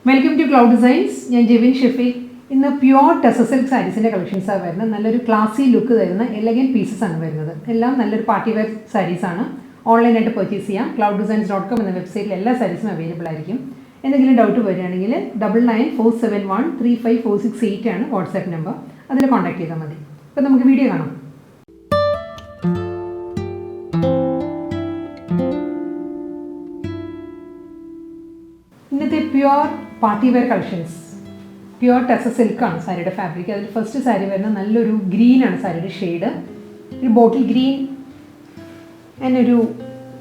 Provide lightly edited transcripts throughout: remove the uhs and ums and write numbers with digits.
Welcome to cloud designs. ഞാൻ ജെവിൻ ഷെഫീഖ്. ഇന്ന് pure tussar silk സാരീസിൻ്റെ കളക്ഷൻസാണ് വരുന്നത്. നല്ലൊരു ക്ലാസി ലുക്ക് തരുന്ന എലഗൻറ്റ് പീസസ് ആണ് വരുന്നത്. എല്ലാം നല്ലൊരു പാർട്ടി വെയർ സാരീസാണ്. ഓൺലൈനായിട്ട് പർച്ചേസ് ചെയ്യാം. clouddesigns.com എന്ന വെബ്സൈറ്റിൽ എല്ലാ സാരീസും അവൈലബിൾ ആയിരിക്കും. എന്തെങ്കിലും ഡൗട്ട് വരികയാണെങ്കിൽ 9947135468 ആണ് വാട്സാപ്പ് നമ്പർ. അതിൽ കോൺടാക്ട് ചെയ്താൽ മതി. അപ്പോൾ നമുക്ക് വീഡിയോ കാണാം. ഇന്നത്തെ pure party wear collections pure tussar സിൽക്കാണ് സാരിയുടെ ഫാബ്രിക്. അതിൽ ഫസ്റ്റ് സാരി വരുന്ന നല്ലൊരു ഗ്രീനാണ് സാരിയുടെ ഷെയ്ഡ്. ഒരു ബോട്ടിൽ ഗ്രീൻ ആൻഡ് ഒരു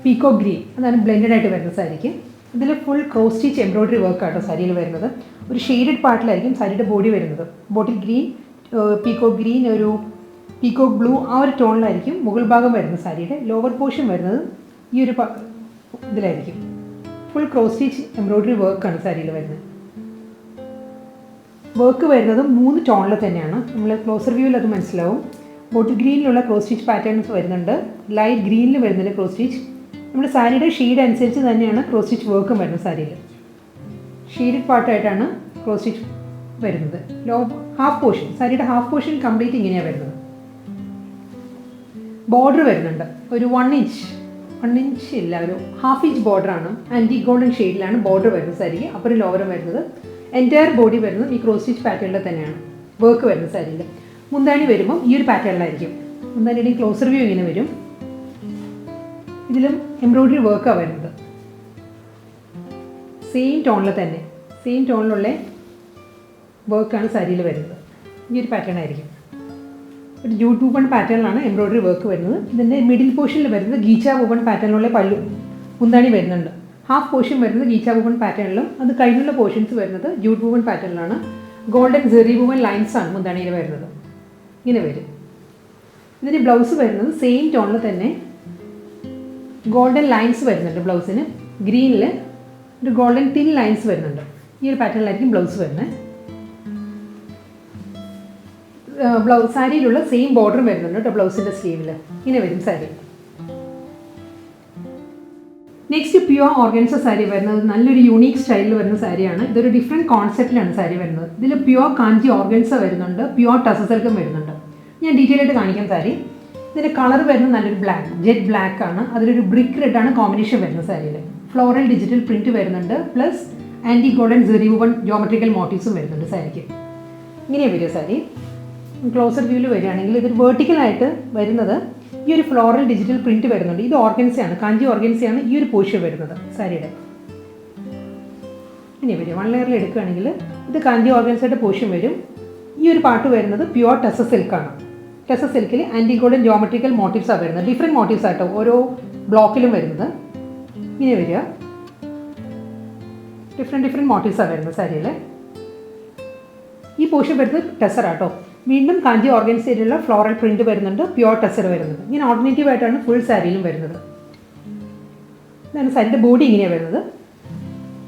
പീക്കോ ഗ്രീൻ, അതാണ് ബ്ലെൻഡഡ് ആയിട്ട് വരുന്ന സാരിക്ക്. ഇതിൽ ഫുൾ ക്രോസ് സ്റ്റിച്ച് എംബ്രോയ്ഡറി വർക്കാട്ടോ സാരിയിൽ വരുന്നത്. ഒരു ഷെയ്ഡഡ് പാർട്ടിലായിരിക്കും സാരിയുടെ ബോഡി വരുന്നത്. ബോട്ടിൽ ഗ്രീൻ, പീക്കോ ഗ്രീൻ, ഒരു പീക്കോ ബ്ലൂ, ആ ഒരു ടോണിലായിരിക്കും മുകൾ ഭാഗം വരുന്നത്. സാരിയുടെ ലോവർ പോർഷൻ വരുന്നത് ഈ ഒരു ഇതിലായിരിക്കും. ഫുൾ ക്രോസ് സ്റ്റിച്ച് എംബ്രോയ്ഡറി വർക്കാണ് സാരിയിൽ വരുന്നത്. വർക്ക് വരുന്നത് 3 ടോണിൽ തന്നെയാണ്. നമ്മൾ ക്ലോസർ വ്യൂവിൽ അത് മനസ്സിലാവും. ബോട്ടിൽ ഗ്രീനിലുള്ള ക്രോസ് സ്റ്റിച്ച് പാറ്റേൺസ് വരുന്നുണ്ട്. ലൈറ്റ് ഗ്രീനിൽ വരുന്നുണ്ട് ക്രോസ് സ്റ്റിച്ച്. നമ്മുടെ സാരിയുടെ ഷെയ്ഡ് അനുസരിച്ച് തന്നെയാണ് ക്രോസ് സ്റ്റിച്ച് വർക്കും വരുന്നത്. സാരിയിൽ ഷെയ്ഡഡ് പാർട്ടായിട്ടാണ് ക്രോസ് സ്റ്റിച്ച് വരുന്നത്. ഹാഫ് പോർഷൻ, സാരിയുടെ ഹാഫ് പോർഷൻ കംപ്ലീറ്റ് ഇങ്ങനെയാണ് വരുന്നത്. ബോർഡർ വരുന്നുണ്ട് ഒരു 1 ഇഞ്ച് ഇല്ല, ഒരു ഹാഫ് ഇഞ്ച് ബോർഡറാണ്. ആൻറ്റി ഗോൾഡൻ ഷെയ്ഡിലാണ് ബോർഡർ വരുന്നത് സാരിക്ക്. അപ്പുറം ലോവറും വരുന്നത്. എൻറ്റയർ ബോഡി വരുന്നത് ഈ ക്രോസ് സ്റ്റിച്ച് പാറ്റേണിൽ തന്നെയാണ് വർക്ക് വരുന്നത് സാരിയിൽ. മുന്താണി വരുമ്പം ഈ ഒരു പാറ്റേണിലായിരിക്കും. മുന്താണിയുടെ ക്ലോസർ വ്യൂ ഇങ്ങനെ വരും. ഇതിലും എംബ്രോയ്ഡറി വർക്കാണ് വരുന്നത്. സെയിം ടോണിൽ തന്നെ, സെയിം ടോണിലുള്ള വർക്കാണ് സാരിയിൽ വരുന്നത്. ഈ ഒരു പാറ്റേൺ ആയിരിക്കും. ഒരു ജൂട്ട് വൂവൺ പാറ്റേണിലാണ് എംബ്രോയ്ഡറി വർക്ക് വരുന്നത്. ഇതിൻ്റെ മിഡിൽ പോർഷനിൽ വരുന്നത് ഗീച്ച വൂവൺ പാറ്റേണിലുള്ള പല്ലു മുന്താണി വരുന്നുണ്ട്. ഹാഫ് പോർഷൻ വരുന്നത് ഗീച്ച വൂവൺ പാറ്റേണിലും അത് കഴിഞ്ഞുള്ള പോർഷൻസ് വരുന്നത് ജൂട്ട് വൂവൺ പാറ്റേണിലാണ്. ഗോൾഡൻ ജെറി വൂവൺ ലൈൻസാണ് മുന്താണിയിൽ വരുന്നത്. ഇങ്ങനെ വരും. ഇതിന് ബ്ലൗസ് വരുന്നത് സെയിം ടോണിൽ തന്നെ ഗോൾഡൻ ലൈൻസ് വരുന്നുണ്ട്. ബ്ലൗസിന് ഗ്രീനിൽ ഒരു ഗോൾഡൻ തിൻ ലൈൻസ് വരുന്നുണ്ട്. ഈ ഒരു പാറ്റേണിലായിരിക്കും ബ്ലൗസ് വരുന്നത്. സാരിയിലുള്ള സെയിം ബോർഡർ വരുന്നുണ്ട് കേട്ടോ ബ്ലൗസിൻ്റെ സ്ലീവിൽ. ഇങ്ങനെ വരും sari. Next pure organza sari വരുന്നത് നല്ലൊരു യൂണീക്ക് സ്റ്റൈലിൽ വരുന്ന സാരിയാണ്. ഇതൊരു ഡിഫറെൻറ്റ് കോൺസെപ്റ്റിലാണ് സാരി വരുന്നത്. ഇതിൽ പ്യുവർ കാഞ്ചി ഓർഗൻസ വരുന്നുണ്ട്, പ്യുവർ ടസർ സിൽക്കും വരുന്നുണ്ട്. ഞാൻ ഡീറ്റെയിൽ ആയിട്ട് കാണിക്കാം സാരി. ഇതിൻ്റെ കളർ വരുന്നത് നല്ലൊരു ബ്ലാക്ക്, ജെറ്റ് ബ്ലാക്ക് ആണ്. അതിലൊരു ബ്രിക്ക് റെഡാണ് കോമ്പിനേഷൻ വരുന്നത് സാരിയിൽ. ഫ്ലോറൽ ഡിജിറ്റൽ പ്രിൻറ്റ് വരുന്നുണ്ട്. Plus antique golden zari woven geometrical മോട്ടീവ്സും വരുന്നുണ്ട് സാരിക്ക്. ഇങ്ങനെ വരും സാരി. ക്ലോസർ വ്യൂവിൽ വരികയാണെങ്കിൽ ഇതൊരു വേർട്ടിക്കലായിട്ട് വരുന്നത് ഈ ഒരു ഫ്ലോറൽ ഡിജിറ്റൽ പ്രിൻറ്റ് വരുന്നുണ്ട്. ഇത് ഓർഗൻസയാണ്, കാഞ്ചി ഓർഗൻസയാണ് ഈ ഒരു പോർഷൻ വരുന്നത് സാരിയുടെ. ഇനി വരും 1 ലെയറിൽ എടുക്കുകയാണെങ്കിൽ ഇത് കാഞ്ചി ഓർഗൻസയുടെ പോർഷൻ വരും. ഈ ഒരു പാർട്ട് വരുന്നത് പ്യുവർ ടെസർ സിൽക്കാണ്. ടെസർ സിൽക്കിൽ ആൻറ്റി ഗോൾഡൻ ജോമെട്രിക്കൽ മോട്ടീവ്സാണ് വരുന്നത്. ഡിഫറെൻറ്റ് മോട്ടീവ്സ് ആട്ടോ ഓരോ ബ്ലോക്കിലും വരുന്നത്. ഇങ്ങനെ വരിക. ഡിഫറെൻറ്റ് മോട്ടീവ്സാണ് വരുന്നത് സാരിയിൽ. ഈ പോർഷൻ വരുന്നത് ടെസർ ആട്ടോ. വീണ്ടും കാഞ്ചി ഓർഗൻസയിലുള്ള ഫ്ലോറൽ പ്രിൻറ്റ് വരുന്നുണ്ട്, പ്യുവർ ടെസർ വരുന്നത്. ഇങ്ങനെ ഓൾട്ടർനേറ്റീവ് ആയിട്ടാണ് ഫുൾ സാരിയിലും വരുന്നത്. ഇതാണ് സാരിയുടെ ബോഡി ഇങ്ങനെയാണ് വരുന്നത്.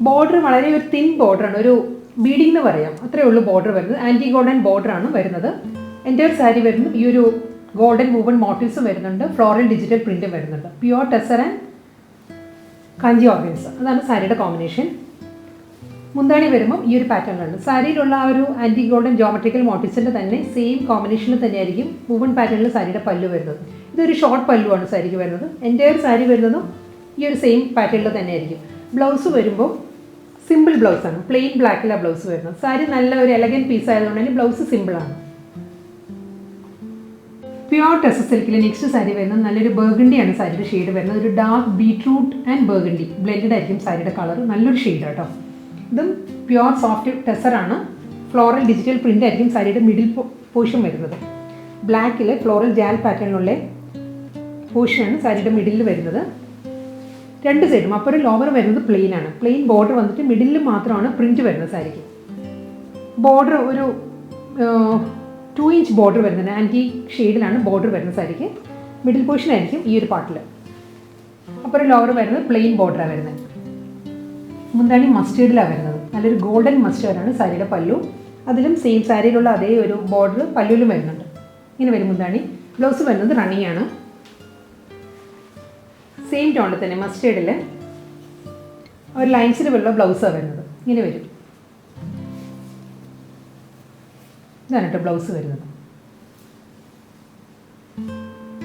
ബോർഡർ വളരെ ഒരു തിൻ ബോർഡറാണ്, ഒരു ബീഡിംഗ് എന്ന് പറയാം, അത്രയേ ഉള്ളൂ ബോർഡർ വരുന്നത്. ആൻറ്റി ഗോൾഡൻ ബോർഡറാണ് വരുന്നത്. എൻ്റയർ സാരി വരുന്നത് ഈ ഒരു ഗോൾഡൻ വൂവൺ മോട്ടീവ്സും വരുന്നുണ്ട്, ഫ്ലോറൽ ഡിജിറ്റൽ പ്രിൻറ്റും വരുന്നുണ്ട്. Pure tussar and Kanchi organza, അതാണ് സാരിയുടെ കോമ്പിനേഷൻ. മുന്താണി വരുമ്പം ഈ ഒരു പാറ്റേണിലുണ്ട്. സാരിയിലുള്ള ആ ഒരു ആൻറ്റി ഗോൾഡൻ ജോമെട്രിക്കൽ മോട്ടീവ്സിൻ്റെ തന്നെ സെയിം കോമ്പിനേഷനിൽ തന്നെയായിരിക്കും വൂവൺ പാറ്റേണിൽ സാരിയുടെ പല്ലു വരുന്നത്. ഇതൊരു ഷോർട്ട് പല്ലുവാണ് സാരിക്ക് വരുന്നത്. എൻ്റയർ സാരി വരുന്നതും ഈ ഒരു സെയിം പാറ്റേണിൽ തന്നെ ആയിരിക്കും. ബ്ലൗസ് വരുമ്പോൾ സിമ്പിൾ ബ്ലൗസാണ്, പ്ലെയിൻ ബ്ലാക്കിലാണ് ബ്ലൗസ് വരുന്നത്. സാരി നല്ല ഒരു എലഗൻറ്റ് പീസ് ആയതുകൊണ്ട് തന്നെ ബ്ലൗസ് സിമ്പിളാണ്. പ്യുവർ ടെസർ സിൽക്കിൽ നെക്സ്റ്റ് സാരി വരുന്നത് നല്ലൊരു ബർഗണ്ടിയാണ് സാരിയുടെ ഷെയ്ഡ് വരുന്നത്. ഒരു dark beetroot and burgundy blended ആയിരിക്കും സാരിയുടെ കളർ. നല്ലൊരു ഷെയ്ഡ് കേട്ടോ. ഇതും പ്യുവർ സോഫ്റ്റ് ടെസറാണ്. ഫ്ലോറൽ ഡിജിറ്റൽ പ്രിൻ്റ് ആയിരിക്കും സാരിയുടെ മിഡിൽ പോർഷൻ വരുന്നത്. ബ്ലാക്കിൽ ഫ്ലോറൽ ജാൽ പാറ്റേണിലുള്ള പോർഷനാണ് സാരിയുടെ മിഡിലിൽ വരുന്നത്. 2 സൈഡും അപ്പുറം ലോവർ വരുന്നത് പ്ലെയിൻ ആണ്. പ്ലെയിൻ ബോർഡർ വന്നിട്ട് മിഡിലിൽ മാത്രമാണ് പ്രിൻറ്റ് വരുന്നത് സാരിക്ക്. ബോർഡർ ഒരു 2 ഇഞ്ച് ബോർഡർ വരുന്നത്. ആൻറ്റി ഷെയ്ഡിലാണ് ബോർഡർ വരുന്നത് സാരിക്ക്. മിഡിൽ പോർഷൻ ആയിരിക്കും ഈ ഒരു പാർട്ടിൽ. അപ്പുറം ലോവർ വരുന്നത് പ്ലെയിൻ ബോർഡറാണ് വരുന്നത്. മുന്താണി മസ്റ്റേർഡിലാണ് വരുന്നത്. നല്ലൊരു ഗോൾഡൻ മസ്റ്റേർഡാണ് സാരിയുടെ പല്ലു. അതിലും സെയിം സാരിയിലുള്ള അതേ ഒരു ബോർഡർ പല്ലുവിലും വരുന്നുണ്ട്. ഇങ്ങനെ വരും മുന്താണി. ബ്ലൗസ് വരുന്നത് റണ്ണിങ് ആണ്. സെയിം ടോണിൽ തന്നെ മസ്റ്റേർഡിൽ ഒരു ലൈൻസിൽ വരുന്ന ബ്ലൗസാണ് വരുന്നത്. ഇങ്ങനെ വരും. ഇതാണ് കേട്ടോ ബ്ലൗസ് വരുന്നത്.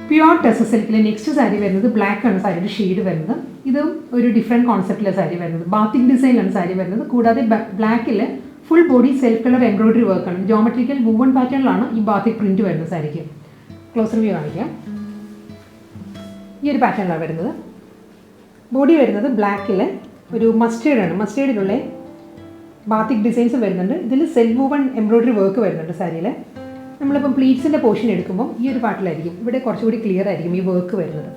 പ്യുവർ ടെസർ സിൽക്കിലെ നെക്സ്റ്റ് സാരി വരുന്നത് ബ്ലാക്ക് ആണ് സാരിയുടെ ഷെയ്ഡ് വരുന്നത്. ഇതും ഒരു ഡിഫറെൻറ്റ് കോൺസെപ്റ്റിലെ സാരി വരുന്നത്. ബാത്തിക് ഡിസൈനിലാണ് സാരി വരുന്നത്. കൂടാതെ ബ്ലാക്കിൽ full body self colour embroidery വർക്കാണ്. ജോമെട്രിക്കൽ വുവൺ പാറ്റേണിലാണ് ഈ ബാത്തിക് പ്രിൻറ്റ് വരുന്നത് സാരിക്ക്. ക്ലോസർ വ്യൂ കാണിക്കാം. ഈ ഒരു പാറ്റേണിലാണ് വരുന്നത്. ബോഡി വരുന്നത് ബ്ലാക്കിൽ ഒരു മസ്റ്റേർഡാണ്. മസ്റ്റേർഡിലുള്ള ബാത്തിക് ഡിസൈൻസ് വരുന്നുണ്ട്. ഇതിൽ സെൽഫ് വുവൺ എംബ്രോയിഡറി വർക്ക് വരുന്നുണ്ട് സാരിയിൽ. നമ്മളിപ്പം പ്ലീറ്റ്സിൻ്റെ പോർഷൻ എടുക്കുമ്പോൾ ഈ ഒരു പാർട്ടിലായിരിക്കും ഇവിടെ കുറച്ചുകൂടി ക്ലിയർ ആയിരിക്കും ഈ വർക്ക് വരുന്നത്.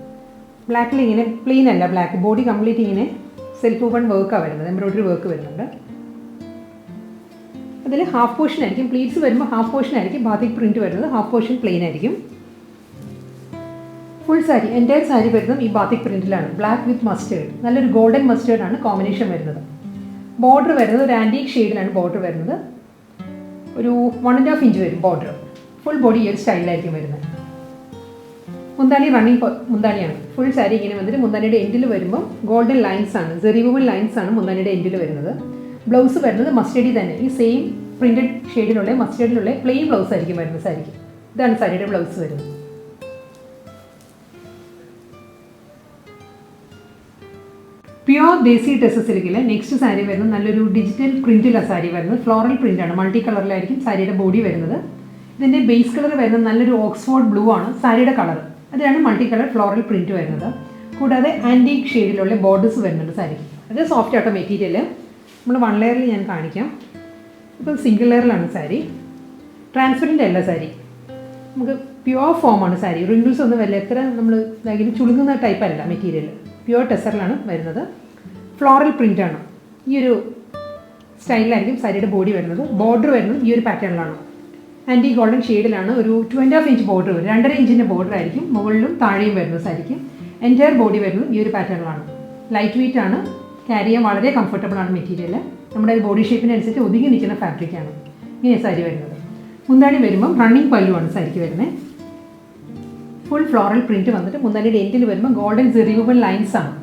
ബ്ലാക്കിൽ ഇങ്ങനെ പ്ലെയിൻ അല്ല, ബ്ലാക്ക് ബോഡി കംപ്ലീറ്റ് ഇങ്ങനെ സെൽഫ് വുവൺ വർക്കാണ് വരുന്നത്, എംബ്രോയിഡറി വർക്ക് വരുന്നുണ്ട്. അതിൽ ഹാഫ് പോർഷൻ ആയിരിക്കും, പ്ലീറ്റ്സ് വരുമ്പോൾ ഹാഫ് പോർഷൻ ആയിരിക്കും ബാത്തിക് പ്രിൻറ്റ് വരുന്നത്, ഹാഫ് പോർഷൻ പ്ലെയിൻ ആയിരിക്കും. ഫുൾ സാരി എൻ്റയർ സാരി വരുന്നത് ഈ ബാത്തിക് പ്രിൻറ്റിലാണ്. ബ്ലാക്ക് വിത്ത് മസ്റ്റേർഡ്, നല്ലൊരു ഗോൾഡൻ മസ്റ്റേർഡാണ് കോമ്പിനേഷൻ വരുന്നത്. ബോർഡർ വരുന്നത് ഒരു ആൻറ്റീക് ഷെയ്ഡിലാണ് ബോർഡർ വരുന്നത്. ഒരു 1.5 ഇഞ്ച് വരും ബോർഡർ. ഫുൾ ബോഡി ഈ ഒരു സ്റ്റൈലായിരിക്കും വരുന്നത്. മുന്താണി റണ്ണിങ് മുന്താണിയാണ്. ഫുൾ സാരി ഇങ്ങനെ വന്നിട്ട് മുന്താണിയുടെ എൻഡിൽ വരുമ്പോൾ ഗോൾഡൻ ലൈൻസ് ആണ്, സെറി വുവൺ ലൈൻസ് ആണ് മുന്താണിയുടെ എൻഡിൽ വരുന്നത്. ബ്ലൗസ് വരുന്നത് മസ്റ്റേർഡി തന്നെ, ഈ സെയിം പ്രിൻറ്റഡ് ഷെയ്ഡിലുള്ള മസ്റ്റേർഡിലുള്ള പ്ലെയിൻ ബ്ലൗസ് ആയിരിക്കും വരുന്നത് സാരിക്ക്. ഇതാണ് സാരിയുടെ ബ്ലൗസ് വരുന്നത്. പ്യുവർ ദേശി ടെസർ സിൽക്കിലെ നെക്സ്റ്റ് സാരി വരുന്നത് നല്ലൊരു ഡിജിറ്റൽ പ്രിൻറ്റിലാണ് സാരി വരുന്നത്. ഫ്ലോറൽ പ്രിൻ്റാണ്, മൾട്ടി കളറിലായിരിക്കും സാരിയുടെ ബോഡി വരുന്നത്. ഇതിൻ്റെ ബേസ് കളർ വരുന്നത് നല്ലൊരു ഓക്സ്ഫോർഡ് ബ്ലൂ ആണ് സാരിയുടെ കളർ. അതിലാണ് മൾട്ടി കളർ ഫ്ലോറൽ പ്രിൻറ്റ് വരുന്നത്. കൂടാതെ ആൻറ്റീക് ഷെയ്ഡിലുള്ള ബോർഡേഴ്സ് വരുന്നുണ്ട് സാരിക്ക്. അത് സോഫ്റ്റ് ആട്ടോ മെറ്റീരിയൽ. നമ്മൾ 1 ലെയറിൽ ഞാൻ കാണിക്കാം. ഇപ്പോൾ സിംഗിൾ ലെയറിലാണ് സാരി. ട്രാൻസ്പെറൻ്റ് അല്ല സാരി, നമുക്ക് പ്യുവർ ഫോമാണ് സാരി. റിങ്കിൾസ് ഒന്നും വല്ല എത്ര നമ്മൾ ഇതാക്കി ചുളുങ്ങുന്ന ടൈപ്പ് അല്ല മെറ്റീരിയൽ. പ്യുവർ ടെസറിലാണ് വരുന്നത്. ഫ്ലോറൽ പ്രിൻ്റാണ്. ഈ ഒരു സ്റ്റൈലിലായിരിക്കും സാരിയുടെ ബോഡി വരുന്നത്. ബോർഡർ വരുന്നത് ഈ ഒരു പാറ്റേണിലാണ്. ആൻറ്റി ഗോൾഡൻ ഷെയ്ഡിലാണ്. ഒരു 2.5 ഇഞ്ച് ബോർഡർ വരും. 2.5 ഇഞ്ചിൻ്റെ ബോർഡർ ആയിരിക്കും മുകളിലും താഴെയും വരുന്നത് സാരിക്കും. എൻറ്റയർ ബോഡി വരുന്നത് ഈ ഒരു പാറ്റേണിലാണ്. ലൈറ്റ് വെയിറ്റ് ആണ്, ക്യാരി ചെയ്യാൻ വളരെ കംഫർട്ടബിൾ ആണ് മെറ്റീരിയൽ. നമ്മുടെ ബോഡി ഷേപ്പിനനുസരിച്ച് ഒതുങ്ങി നിൽക്കുന്ന ഫാബ്രിക്കാണ്. ഇങ്ങനെ സാരി വരുന്നത്. മുന്താണി വരുമ്പം റണ്ണിങ് പല്ലുവാണ് സാരിക്ക് വരുന്നത്. ഫുൾ ഫ്ലോറൽ പ്രിൻറ്റ് വന്നിട്ട് മുന്താണിയുടെ എൻഡിൽ വരുമ്പോൾ ഗോൾഡൻ സെറി വുവൺ ലൈൻസ് ആണ്.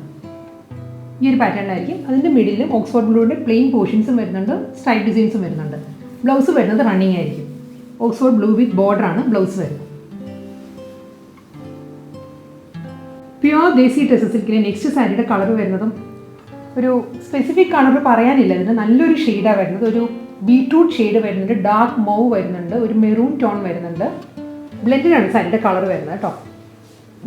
ഈ ഒരു പാറ്റേണിലായിരിക്കും. അതിൻ്റെ മിഡിലും ഓക്സ്ഫോർഡ് ബ്ലൂയുടെ പ്ലെയിൻ പോർഷൻസും വരുന്നുണ്ട്, സ്ട്രൈപ്പ് ഡിസൈൻസും വരുന്നുണ്ട്. ബ്ലൗസ് വരുന്നത് റണ്ണിങ് ആയിരിക്കും. ഓക്സ്ഫോർഡ് ബ്ലൂ വിത്ത് ബോർഡർ ആണ് ബ്ലൗസ് വരുന്നത്. പ്യുവർ ദേശി ടെസർ സിൽക്കിലെ നെക്സ്റ്റ് സാരിയുടെ കളർ വരുന്നതും ഒരു സ്പെസിഫിക് കളർ പറയാനില്ല. ഇതിന് നല്ലൊരു ഷെയ്ഡാണ് വരുന്നത്. ഒരു ബീട്രൂട്ട് ഷെയ്ഡ് വരുന്നുണ്ട്, ഡാർക്ക് മൗവ് വരുന്നുണ്ട്, ഒരു മെറൂൺ ടോൺ വരുന്നുണ്ട്. ബ്ലെൻഡിലാണ് സാരിയുടെ കളർ വരുന്നത് കേട്ടോ.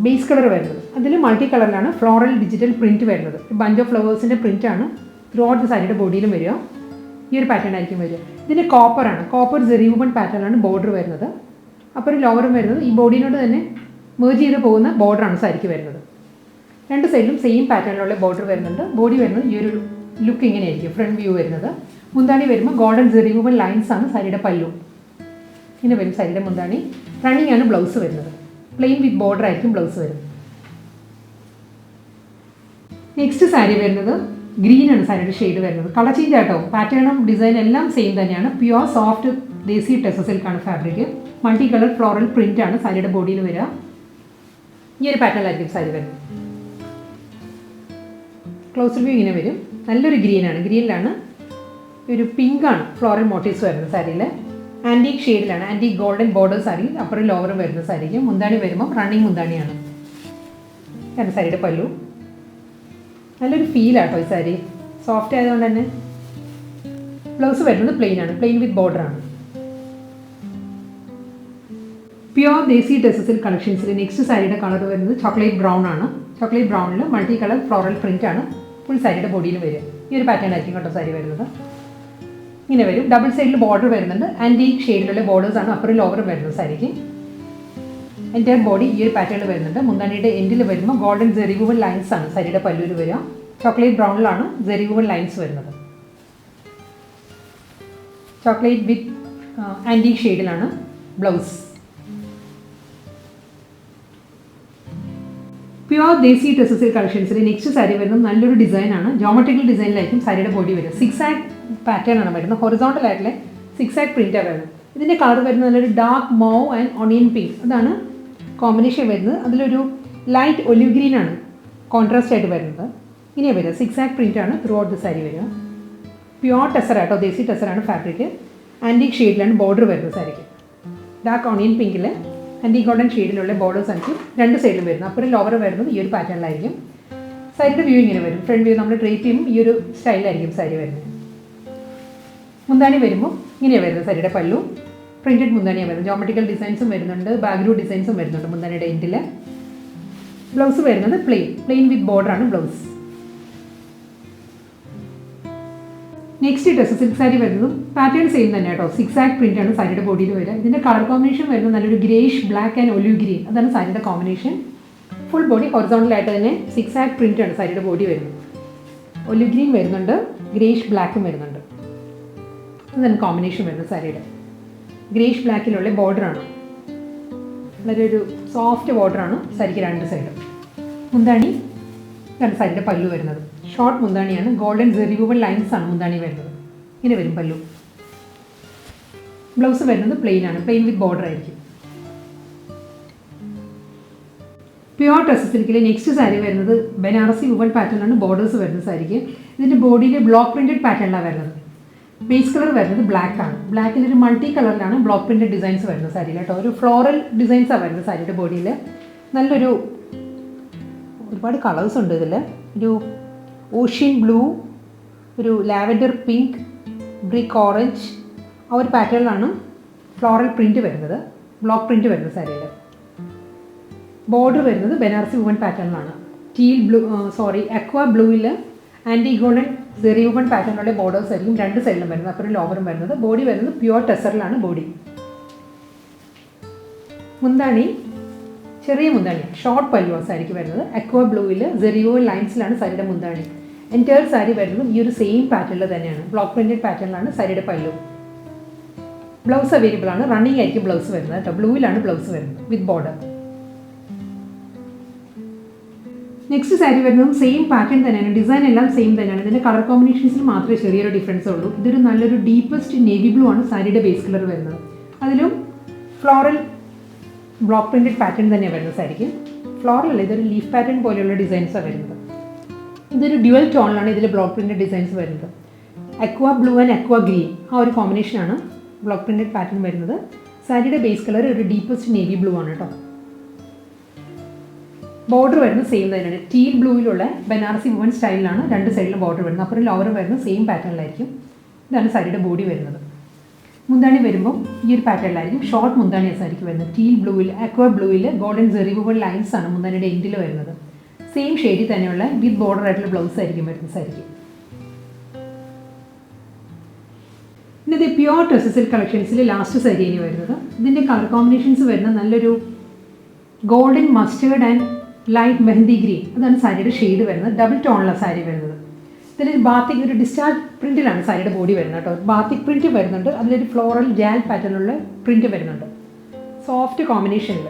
ബേസ് കളർ വരുന്നത് അതിൽ മൾട്ടി കളറിലാണ് ഫ്ലോറൽ ഡിജിറ്റൽ പ്രിൻറ്റ് വരുന്നത്. ബഞ്ച് ഓഫ് ഫ്ലവേഴ്സിൻ്റെ പ്രിൻറ്റാണ് ത്രൂ ഔട്ട് സാരിയുടെ ബോഡിയിലും വരിക. ഈ ഒരു പാറ്റേൺ ആയിരിക്കും വരിക. ഇതിന് കോപ്പറാണ്, കോപ്പർ സെറി വുവൺ പാറ്റേണാണ് ബോർഡർ വരുന്നത്. അപ്പോൾ ഒരു ലോവറും വരുന്നത് ഈ ബോഡിയോട് തന്നെ മേർജ് ചെയ്ത് പോകുന്ന ബോർഡറാണ് സാരിക്ക് വരുന്നത്. രണ്ട് സൈഡിലും സെയിം പാറ്റേണിലുള്ള ബോർഡർ വരുന്നുണ്ട്. ബോഡി വരുന്നത് ഈ ഒരു ലുക്ക് ഇങ്ങനെയായിരിക്കും ഫ്രണ്ട് വ്യൂ വരുന്നത്. മുന്താണി വരുമ്പോൾ ഗോൾഡൻ സെറി വുവൺ ലൈൻസ് ആണ് സാരിയുടെ പല്ലു. ഇങ്ങനെ വരും സാരിയുടെ മുന്താണി. റണ്ണിങ് ആണ് ബ്ലൗസ് വരുന്നത്. പ്ലെയിൻ വിത്ത് ബോർഡർ ആയിരിക്കും ബ്ലൗസ് വരുന്നത്. നെക്സ്റ്റ് സാരി വരുന്നത് ഗ്രീൻ ആണ് സാരിയുടെ ഷെയ്ഡ് വരുന്നത്. കളർ ചേഞ്ച് ആട്ടോ, പാറ്റേണും ഡിസൈനും എല്ലാം സെയിം തന്നെയാണ്. പ്യുവർ സോഫ്റ്റ് ദേശി ടെസർ സിൽക്കാണ് fabric. Multi colour floral print ആണ് സാരിയുടെ ബോഡിയിൽ വരിക. ഈ ഒരു പാറ്റേണിലായിരിക്കും സാരി വരുന്നത്. ക്ലോസർ വ്യൂ ഇങ്ങനെ വരും. നല്ലൊരു ഗ്രീനാണ്. ഗ്രീനിലാണ് ഒരു പിങ്കാണ് ഫ്ലോറൽ മോട്ടീവ്സ് വരുന്നത് സാരിയിൽ. ആൻറ്റീക് ഷെയ്ഡിലാണ്, ആൻറ്റീക് ഗോൾഡൻ ബോർഡേഴ്സ് ആയിരിക്കും അപ്പുറം ലോവറും വരുന്ന സാരിക്കും. മുന്താണി വരുമ്പോൾ റണ്ണിങ് മുന്താണിയാണ്. കാരണം സാരിയുടെ പല്ലു നല്ലൊരു ഫീലാട്ടോ ഈ സാരി, സോഫ്റ്റ് ആയതുകൊണ്ട് തന്നെ. ബ്ലൗസ് വരുന്നത് പ്ലെയിൻ ആണ്, പ്ലെയിൻ വിത്ത് ബോർഡർ ആണ്. പ്യുവർ ദേശി ടെസർ സിൽക്ക് കളക്ഷൻസിൽ നെക്സ്റ്റ് സാരിയുടെ കളർ വരുന്നത് ചോക്ലേറ്റ് ബ്രൗൺ ആണ്. ചോക്ലേറ്റ് ബ്രൗണിൽ മൾട്ടി കളർ ഫ്ലോറൽ പ്രിൻ്റ് ആണ് ഫുൾ സാരിയുടെ ബോഡിയിൽ വരും. ഈ ഒരു പാറ്റേൺ ആയിരിക്കും കേട്ടോ സാരി വരുന്നത്. ഇങ്ങനെ വരും. ഡബിൾ സൈഡിൽ ബോർഡർ വരുന്നുണ്ട്. ആൻറ്റീക് ഷെയ്ഡിലുള്ള ബോർഡേഴ്സാണ് അപ്പുറം ലോവറും വരുന്നത് സാരിക്ക്. എൻ്റെ ബോഡി ഈ ഒരു പാറ്റേൺ വരുന്നുണ്ട്. മുന്താണിയുടെ എൻഡിൽ വരുമ്പോൾ ഗോൾഡൻ സെറി വുവൺ ലൈൻസ് ആണ് സാരിയുടെ പല്ലൂര് വരിക. ചോക്ലേറ്റ് ബ്രൗണിലാണ് സെറി വുവൺ ലൈൻസ് വരുന്നത്. ചോക്ലേറ്റ് വിത്ത് ആൻറ്റീക് ഷെയ്ഡിലാണ് blouse. Pure desi tussar silk കളക്ഷൻസിൽ നെക്സ്റ്റ് സാരി വരുന്നത് നല്ലൊരു ഡിസൈനാണ്. ജോമെട്രിക്കൽ ഡിസൈനിലായിരിക്കും സാരിയുടെ ബോഡി വരിക. 6 ആക്ട് പാറ്റേൺ ആണ് വരുന്നത്. ഹൊറിസോണ്ടൽ ആയിട്ടുള്ള 6 ആക്ട് പ്രിൻ്റാണ് വരുന്നത്. ഇതിൻ്റെ കളർ വരുന്നത് നല്ലൊരു ഡാർക്ക് മൗവ് ആൻഡ് ഓണിയൻ പിങ്ക്, അതാണ് കോമ്പിനേഷൻ വരുന്നത്. അതിലൊരു ലൈറ്റ് ഒലിവ് ഗ്രീൻ ആണ് കോൺട്രാസ്റ്റ് ആയിട്ട് വരുന്നത്. ഇങ്ങനെ വരിക. 6 ആക്ട് പ്രിൻ്റാണ് ത്രൂ ഔട്ട് ദി സാരി വരിക. പ്യുവർ ടെസർ ആട്ടോ, ദേശി ടെസറാണ് ഫാബ്രിക്. ആൻറ്റീക് ഷെയ്ഡിലാണ് ബോർഡർ വരുന്നത് സാരിക്ക്. ഡാർക്ക് ഓണിയൻ പിങ്കിൽ ആൻറ്റീക് ഗോൾഡൻ ഷെയ്ഡിലുള്ള ബോർഡേഴ്സ് ആയിരിക്കും രണ്ട് സൈഡിലും വരുന്നത്. അപ്പുറം ലോവർ വരുന്നത് ഈ ഒരു പാറ്റേണിലായിരിക്കും. സാരിയുടെ വ്യൂ ഇങ്ങനെ വരും. ഫ്രണ്ട് വ്യൂ നമ്മൾ ഡ്രേപ്പ് ചെയ്യുമ്പോൾ ഈ ഒരു സ്റ്റൈലായിരിക്കും സാരി വരുന്നത്. മുന്താണി വരുമ്പോൾ ഇങ്ങനെയാണ് വരുന്നത്. സാരിയുടെ പല്ലു പ്രിൻറ്റഡ് മുന്താണിയാണ് വരുന്നത്. ജോമെട്രിക്കൽ ഡിസൈൻസും വരുന്നുണ്ട്, ബാക്ക്ഗ്രൗണ്ട് ഡിസൈൻസും വരുന്നുണ്ട് മുന്താണിയുടെ എൻഡിൽ. ബ്ലൗസ് വരുന്നത് പ്ലെയിൻ വിത്ത് ബോർഡറാണ് blouse. Next tussar silk sari വരുന്നതും പാറ്റേൺ സെയിം തന്നെ കേട്ടോ. സിക്സാക് പ്രിൻ്റ് ആണ് സാരിയുടെ ബോഡിയിൽ വരിക. ഇതിൻ്റെ കളർ കോമ്പിനേഷൻ വരുന്നത് നല്ലൊരു greyish black and olive green, അതാണ് സാരിയുടെ കോമ്പിനേഷൻ. ഫുൾ ബോഡി ഹൊറിസോണ്ടലായിട്ട് തന്നെ സിക്സാക് പ്രിൻ്റ് ആണ് സാരിയുടെ ബോഡി വരുന്നത്. ഒലിവ് ഗ്രീൻ വരുന്നുണ്ട്, ഗ്രേഷ് ബ്ലാക്കും വരുന്നുണ്ട്. അതാണ് കോമ്പിനേഷൻ വരുന്നത് സാരിയുടെ. ഗ്രേഷ് ബ്ലാക്കിലുള്ള ബോർഡറാണ്, വളരെ ഒരു സോഫ്റ്റ് ബോർഡറാണ് സാരിക്ക് രണ്ട് സൈഡും. മുന്താണി ഇതാണ് സാരിയുടെ പല്ലു വരുന്നത്. ഷോർട്ട് മുന്താണിയാണ്, ഗോൾഡൻ സെറിവുബിൾ ലൈൻസ് ആണ് മുന്താണി വരുന്നത്. ഇങ്ങനെ വരും പല്ലു. ബ്ലൗസ് വരുന്നത് പ്ലെയിൻ ആണ്, പ്ലെയിൻ വിത്ത് ബോർഡർ ആയിരിക്കും. പ്യുവർ ടെസർ സിൽക്കിലെ നെക്സ്റ്റ് സാരി വരുന്നത് ബനാറസി വുവൺ പാറ്റേണിലാണ് ബോർഡേഴ്സ് വരുന്നത് സാരിക്ക്. ഇതിൻ്റെ ബോഡിയിൽ ബ്ലോക്ക് പ്രിൻറ്റഡ് പാറ്റേണിലാണ് വരുന്നത്. ബേസ് കളർ വരുന്നത് ബ്ലാക്ക് ആണ്. ബ്ലാക്കിൽ ഒരു മൾട്ടി കളറിലാണ് ബ്ലോക്ക് പ്രിൻറ്റഡ് ഡിസൈൻസ് വരുന്നത് സാരിയിൽ കേട്ടോ. ഒരു ഫ്ലോറൽ ഡിസൈൻസാണ് വരുന്നത് സാരിയുടെ ബോഡിയിൽ. നല്ലൊരു ഒരുപാട് കളേഴ്സ് ഉണ്ട് ഇതിൽ. ഒരു ഓഷ്യൻ ബ്ലൂ, ഒരു ലാവൻഡർ പിങ്ക്, ബ്രിക്ക് ഓറഞ്ച്, ആ ഒരു പാറ്റേണിലാണ് ഫ്ലോറൽ പ്രിൻറ്റ് വരുന്നത്, ബ്ലോക്ക് പ്രിൻറ്റ് വരുന്നത് സാരിയിൽ. ബോർഡർ വരുന്നത് ബനാറസി വുവൺ പാറ്റേണിലാണ്. അക്വ ബ്ലൂവിൽ ആൻറ്റീക് ഗോൾഡൻ സെറി വുവൺ പാറ്റേണിലുള്ള ബോർഡേഴ്സ് ആയിരിക്കും രണ്ട് സൈഡിലും വരുന്നത്. അപ്പുറം ലോവറും വരുന്നത്. ബോഡി വരുന്നത് പ്യുവർ ടെസറിലാണ് ബോഡി. മുന്താണി ചെറിയ മുന്താണിയാണ്, ഷോർട്ട് പല്ലുവാണ് സാരിക്ക് വരുന്നത്. അക്വ ബ്ലൂവിൽ സെറിയോ ലൈൻസിലാണ് സാരിയുടെ മുന്താണി. എൻറ്റയർ സാരി വരുന്നത് ഈ ഒരു സെയിം പാറ്റേണിൽ തന്നെയാണ്, ബ്ലോക്ക് പ്രിൻറ്റഡ് പാറ്റേണിലാണ് സാരിയുടെ പല്ലു. ബ്ലൗസ് അവൈലബിൾ ആണ്, റണ്ണിങ് ആയിരിക്കും ബ്ലൗസ് വരുന്നത് കേട്ടോ. ബ്ലൂവിലാണ് ബ്ലൗസ് വരുന്നത് വിത്ത് ബോർഡർ. നെക്സ്റ്റ് സാരി വരുന്നതും സെയിം പാറ്റേൺ തന്നെയാണ്, ഡിസൈൻ എല്ലാം സെയിം തന്നെയാണ്. ഇതിൻ്റെ കളർ കോമ്പിനേഷൻസിൽ മാത്രമേ ചെറിയൊരു ഡിഫറൻസ് ഉള്ളൂ. ഇതൊരു നല്ലൊരു ഡീപ്പസ്റ്റ് നേവി ബ്ലൂ ആണ് സാരിയുടെ ബേസ് കളർ വരുന്നത്. അതിലും ഫ്ലോറൽ ബ്ലോക്ക് പ്രിൻറ്റഡ് പാറ്റേൺ തന്നെയാണ് വരുന്നത് സാരിക്ക്. ഫ്ലോറൽ അല്ല, ഇതൊരു ലീഫ് പാറ്റേൺ പോലെയുള്ള ഡിസൈൻസാണ് വരുന്നത്. ഇതൊരു ഡ്യുവൽ ടോണിലാണ് ഇതിൽ ബ്ലോക്ക് പ്രിൻറ്റഡ് ഡിസൈൻസ് വരുന്നത്. Aqua blue and aqua green, ആ ഒരു കോമ്പിനേഷനാണ് ബ്ലോക്ക് പ്രിൻറ്റഡ് പാറ്റേൺ വരുന്നത്. സാരിയുടെ ബേസ് കളർ ഒരു ഡീപ്പസ്റ്റ് നേവി ബ്ലൂ ആണ് കേട്ടോ. ബോർഡർ വരുന്നത് സെയിം തന്നെയാണ്. ടീൽ ബ്ലൂവിലുള്ള ബനാറസി വുവൺ സ്റ്റൈലിലാണ് രണ്ട് സൈഡിലും ബോർഡർ വരുന്നത്. അപ്പുറം ലോവർ വരുന്നത് സെയിം പാറ്റേണിലായിരിക്കും. ഇതാണ് സാരിയുടെ ബോഡി വരുന്നത്. മുന്താണി വരുമ്പോൾ ഈ ഒരു പാറ്റേണിലായിരിക്കും. ഷോർട്ട് മുന്താണിയാണ് സാരിക്ക് വരുന്നത്. ടീൽ ബ്ലൂവിൽ അക്വ ബ്ലൂവിൽ ഗോൾഡൻ സെറി വുവൺ ലൈൻസ് ആണ് മുന്താണിയുടെ എൻഡിൽ വരുന്നത്. സെയിം ഷെയ്ഡിൽ തന്നെയുള്ള വിത്ത് ബോർഡർ ആയിട്ടുള്ള ബ്ലൗസ് ആയിരിക്കും വരുന്നത് സാരിക്ക്. പിന്നെ ഇത് പ്യുവർ ടെസർ സിൽക്ക് കളക്ഷൻസിൽ ലാസ്റ്റ് സാരി ഇനി വരുന്നത്. ഇതിൻ്റെ കളർ കോമ്പിനേഷൻസ് വരുന്നത് നല്ലൊരു golden mustard and light mehndi green, അതാണ് സാരിയുടെ ഷെയ്ഡ് വരുന്നത്. ഡബിൾ ടോണിലാണ് സാരി വരുന്നത്. ഇതിൽ ബാത്തിക് ഒരു ഡിസ്ചാർജ് പ്രിൻറ്റിലാണ് സാരിയുടെ ബോഡി വരുന്നത് കേട്ടോ. ബാത്തിക് പ്രിൻറ്റ് വരുന്നുണ്ട്, അതിലൊരു ഫ്ലോറൽ ജാൽ പാറ്റേണിലുള്ള പ്രിൻറ്റ് വരുന്നുണ്ട്. സോഫ്റ്റ് കോമ്പിനേഷനിൽ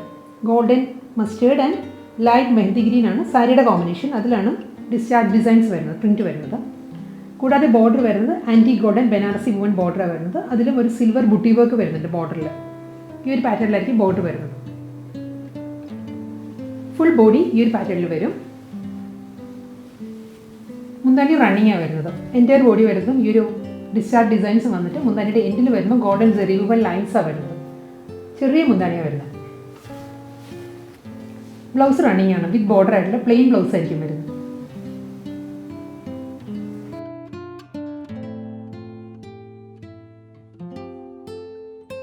golden mustard and light mehndi green ആണ് സാരിയുടെ കോമ്പിനേഷൻ. അതിലാണ് ഡിസ്ചാർജ് ഡിസൈൻസ് വരുന്നത്, പ്രിൻറ്റ് വരുന്നത്. കൂടാതെ ബോർഡർ വരുന്നത് ആൻറ്റീക് ഗോൾഡൻ ബനാറസി വുവൺ ബോർഡറാണ് വരുന്നത്. അതിലും ഒരു സിൽവർ ബുട്ടി വർക്ക് വരുന്നുണ്ട് ബോർഡറിൽ. ഈ ഒരു പാറ്റേണിലായിരിക്കും ബോർഡർ വരുന്നത്. ഫുൾ ബോഡി ഈ ഒരു പാറ്റേണിൽ വരും. മുന്താണി റണ്ണിങ്ങാണ് വരുന്നത്. എൻറ്റയർ ബോഡി വരുന്നതും ഈ ഒരു ഡിസ്ചാർജ് ഡിസൈൻസ് വന്നിട്ട് മുന്താണിയുടെ എൻഡിൽ വരുമ്പോൾ ഗോൾഡൻ സെറിവുബിൾ ലൈൻസാണ് വരുന്നത്. ചെറിയ മുന്താണിയാണ് വരുന്നത്. ബ്ലൗസ് റണ്ണിങ് ആണ്, വിത്ത് ബോർഡർ ആയിട്ടുള്ള പ്ലെയിൻ ബ്ലൗസ് ആയിരിക്കും വരുന്നത്.